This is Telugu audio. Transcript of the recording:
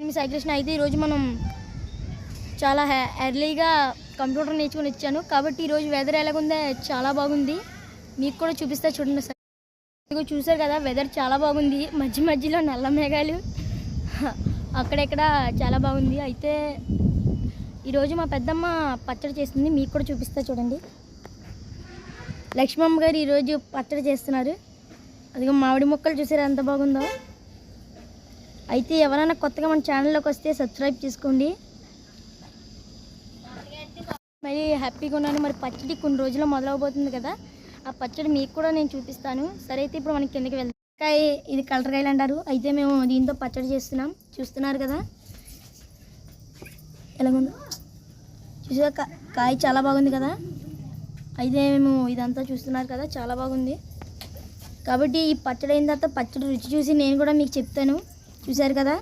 మీ సైక్లిస్ట్ అయితే ఈరోజు మనం చాలా ఎర్లీగా కంప్యూటర్ నేర్చుకొని వచ్చాను కాబట్టి ఈరోజు వెదర్ ఎలాగుందో చాలా బాగుంది. మీకు కూడా చూపిస్తా చూడండి. ఇదిగో చూసారు కదా, వెదర్ చాలా బాగుంది. మధ్య మధ్యలో నల్ల మేఘాలు అక్కడెక్కడ చాలా బాగుంది. అయితే ఈరోజు మా పెద్దమ్మ పచ్చడి చేస్తుంది, మీకు కూడా చూపిస్తా చూడండి. లక్ష్మమ్మ గారు ఈరోజు పచ్చడి చేస్తున్నారు. అదిగో మామిడి మొక్కలు చూసారా ఎంత బాగుందో. అయితే ఎవరైనా కొత్తగా మన ఛానల్లోకి వస్తే సబ్స్క్రైబ్ చేసుకోండి. మరి హ్యాపీగా ఉన్నాను. మరి పచ్చడి కొన్ని రోజుల్లో మొదలవబోతుంది కదా, ఆ పచ్చడి మీకు కూడా నేను చూపిస్తాను. సరే అయితే ఇప్పుడు మనకి కిందకి వెళ్తాం. కాయ ఇది కలరకాయలు అంటారు. అయితే మేము దీంతో పచ్చడి చేస్తున్నాం, చూస్తున్నారు కదా ఎలాగుందో. చూసా కాయ చాలా బాగుంది కదా. అయితే మేము ఇదంతా చూస్తున్నారు కదా, చాలా బాగుంది. కాబట్టి ఈ పచ్చడి అయిన తర్వాత పచ్చడి రుచి చూసి నేను కూడా మీకు చెప్తాను. చూశారు కదా.